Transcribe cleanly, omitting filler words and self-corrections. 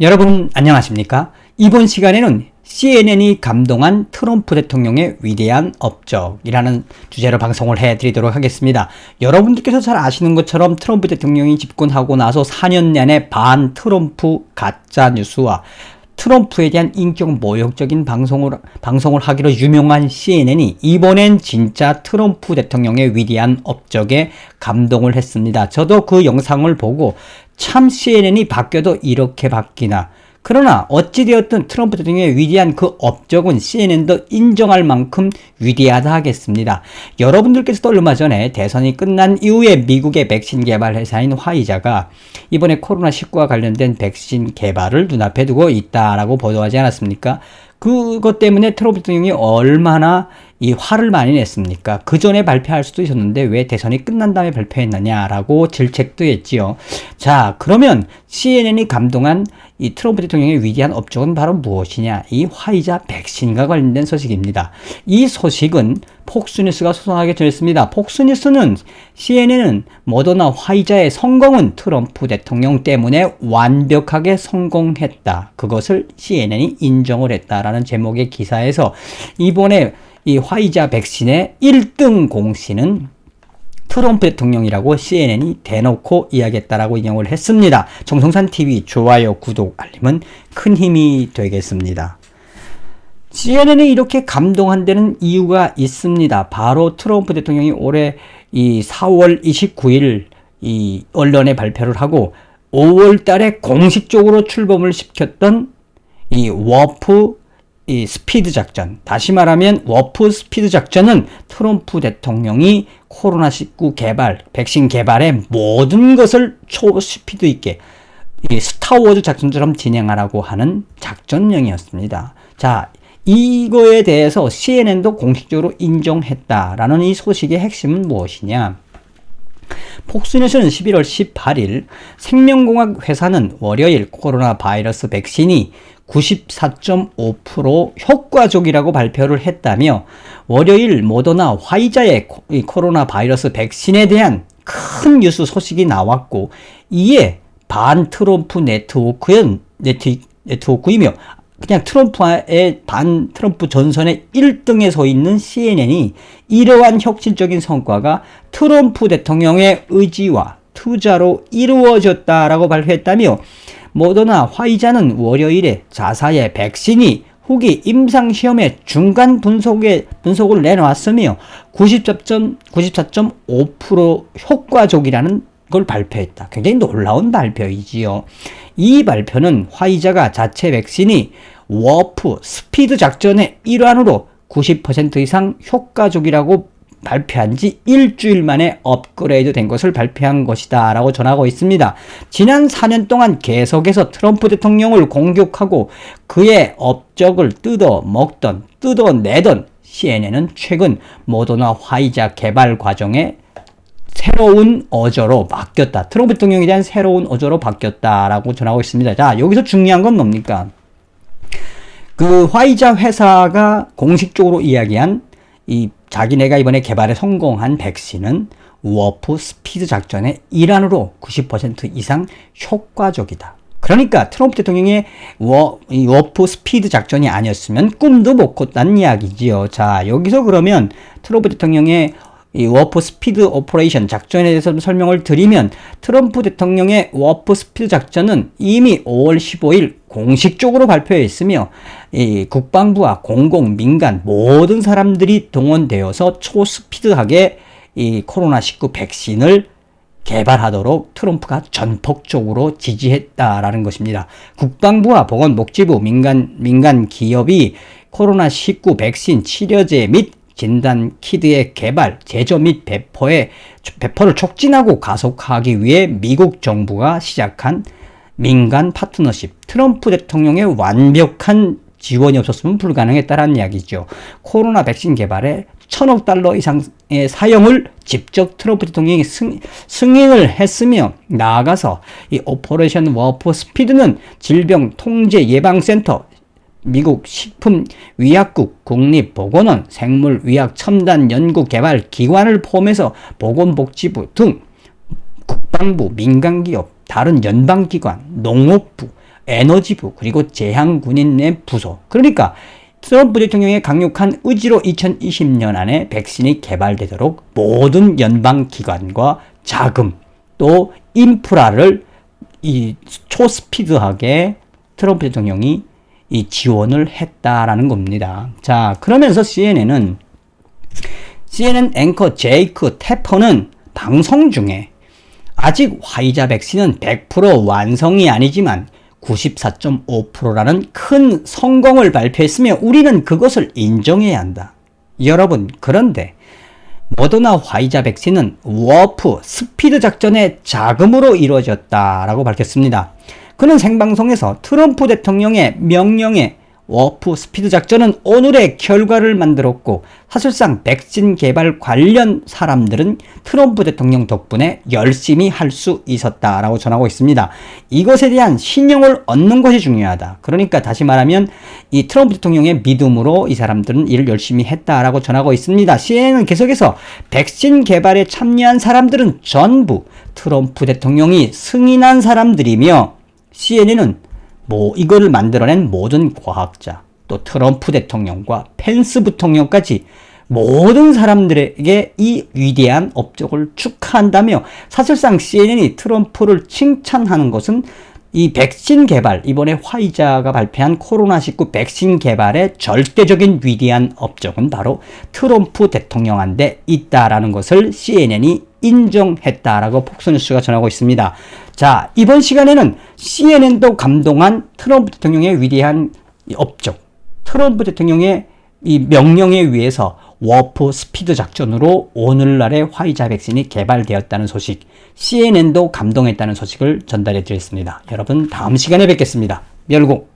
여러분 안녕하십니까? 이번 시간에는 CNN이 감동한 트럼프 대통령의 위대한 업적이라는 주제로 방송을 해드리도록 하겠습니다. 여러분들께서 잘 아시는 것처럼 트럼프 대통령이 집권하고 나서 4년 내내 반 트럼프 가짜 뉴스와 트럼프에 대한 인격 모욕적인 방송을 하기로 유명한 CNN이 이번엔 진짜 트럼프 대통령의 위대한 업적에 감동을 했습니다. 저도 그 영상을 보고 참 CNN이 바뀌어도 이렇게 바뀌나. 그러나 어찌되었든 트럼프 대통령의 위대한 그 업적은 CNN도 인정할 만큼 위대하다 하겠습니다. 여러분들께서도 얼마 전에 대선이 끝난 이후에 미국의 백신 개발 회사인 화이자가 이번에 코로나19와 관련된 백신 개발을 눈앞에 두고 있다라고 보도하지 않았습니까? 그것 때문에 트럼프 대통령이 얼마나 이 화를 많이 냈습니까? 그 전에 발표할 수도 있었는데 왜 대선이 끝난 다음에 발표했느냐라고 질책도 했지요. 자, 그러면 CNN이 감동한 이 트럼프 대통령의 위대한 업적은 바로 무엇이냐? 이 화이자 백신과 관련된 소식입니다. 이 소식은 폭스뉴스가 소송하게 전했습니다. 폭스뉴스는 CNN은 모더나 화이자의 성공은 트럼프 대통령 때문에 완벽하게 성공했다. 그것을 CNN이 인정을 했다라는 제목의 기사에서 이번에 이 화이자 백신의 1등 공신은 트럼프 대통령이라고 CNN이 대놓고 이야기했다라고 인용을 했습니다. 정성산TV 좋아요, 구독, 알림은 큰 힘이 되겠습니다. CNN이 이렇게 감동한 데는 이유가 있습니다. 바로 트럼프 대통령이 올해 이 4월 29일 이 언론에 발표를 하고 5월 달에 공식적으로 출범을 시켰던 이 워프 이 스피드 작전, 다시 말하면 워프 스피드 작전은 트럼프 대통령이 코로나19 개발, 백신 개발의 모든 것을 초스피드 있게 이 스타워즈 작전처럼 진행하라고 하는 작전령이었습니다. 자, 이거에 대해서 CNN도 공식적으로 인정했다라는 이 소식의 핵심은 무엇이냐? 폭스뉴스는 11월 18일 생명공학 회사는 월요일 코로나 바이러스 백신이 94.5% 효과적이라고 발표를 했다며 월요일 모더나 화이자의 코로나 바이러스 백신에 대한 큰 뉴스 소식이 나왔고 이에 반 트럼프 네트워크이며 그냥 트럼프의 반 트럼프 전선의 1등에 서 있는 CNN이 이러한 혁신적인 성과가 트럼프 대통령의 의지와 투자로 이루어졌다라고 발표했다며 모더나 화이자는 월요일에 자사의 백신이 후기 임상시험의 중간 분석을 내놓았으며 94.5% 효과적이라는 걸 발표했다. 굉장히 놀라운 발표이지요. 이 발표는 화이자가 자체 백신이 워프 스피드 작전의 일환으로 90% 이상 효과적이라고 발표한 지 일주일 만에 업그레이드 된 것을 발표한 것이다 라고 전하고 있습니다. 지난 4년 동안 계속해서 트럼프 대통령을 공격하고 그의 업적을 뜯어내던 CNN은 최근 모더나 화이자 개발 과정에 새로운 어조로 바뀌었다. 트럼프 대통령에 대한 새로운 어조로 바뀌었다라고 전하고 있습니다. 자, 여기서 중요한 건 뭡니까? 그 화이자 회사가 공식적으로 이야기한 이 자기네가 이번에 개발에 성공한 백신은 워프 스피드 작전의 일환으로 90% 이상 효과적이다. 그러니까 트럼프 대통령의 워프 스피드 작전이 아니었으면 꿈도 못 꿨다는 이야기지요. 자, 여기서 그러면 트럼프 대통령의 이 워프 스피드 오퍼레이션 작전에 대해서 설명을 드리면 트럼프 대통령의 워프 스피드 작전은 이미 5월 15일 공식적으로 발표했으며 이 국방부와 공공, 민간 모든 사람들이 동원되어서 초스피드하게 이 코로나19 백신을 개발하도록 트럼프가 전폭적으로 지지했다라는 것입니다. 국방부와 보건복지부, 민간 기업이 코로나19 백신 치료제 및 진단 키트의 개발, 제조 및 배포를 촉진하고 가속화하기 위해 미국 정부가 시작한 민간 파트너십, 트럼프 대통령의 완벽한 지원이 없었으면 불가능했다는 이야기죠. 코로나 백신 개발에 $1,000억 이상의 사용을 직접 트럼프 대통령이 승인을 했으며 나아가서 이 오퍼레이션 워프 스피드는 질병통제예방센터, 미국 식품의약국, 국립보건원, 생물의학첨단연구개발기관을 포함해서 보건복지부 등 국방부, 민간기업, 다른 연방기관, 농업부, 에너지부, 그리고 제향군인의 부서. 그러니까 트럼프 대통령의 강력한 의지로 2020년 안에 백신이 개발되도록 모든 연방기관과 자금 또 인프라를 이 초스피드하게 트럼프 대통령이 이 지원을 했다라는 겁니다. 자, 그러면서 CNN 앵커 제이크 태퍼는 방송 중에 아직 화이자 백신은 100% 완성이 아니지만 94.5%라는 큰 성공을 발표했으며 우리는 그것을 인정해야 한다. 여러분, 그런데 모더나 화이자 백신은 워프 스피드 작전의 자금으로 이루어졌다라고 밝혔습니다. 그는 생방송에서 트럼프 대통령의 명령에 워프 스피드 작전은 오늘의 결과를 만들었고 사실상 백신 개발 관련 사람들은 트럼프 대통령 덕분에 열심히 할 수 있었다라고 전하고 있습니다. 이것에 대한 신용을 얻는 것이 중요하다. 그러니까 다시 말하면 이 트럼프 대통령의 믿음으로 이 사람들은 일을 열심히 했다라고 전하고 있습니다. CNN은 계속해서 백신 개발에 참여한 사람들은 전부 트럼프 대통령이 승인한 사람들이며 CNN은 이거를 만들어낸 모든 과학자, 또 트럼프 대통령과 펜스 부통령까지 모든 사람들에게 이 위대한 업적을 축하한다며 사실상 CNN이 트럼프를 칭찬하는 것은 이 백신 개발, 이번에 화이자가 발표한 코로나19 백신 개발의 절대적인 위대한 업적은 바로 트럼프 대통령한테 있다라는 것을 CNN이 인정했다라고 폭스뉴스가 전하고 있습니다. 자, 이번 시간에는 CNN도 감동한 트럼프 대통령의 위대한 업적, 트럼프 대통령의 이 명령에 의해서 워프 스피드 작전으로 오늘날의 화이자 백신이 개발되었다는 소식, CNN도 감동했다는 소식을 전달해 드렸습니다. 여러분, 다음 시간에 뵙겠습니다. 멸공.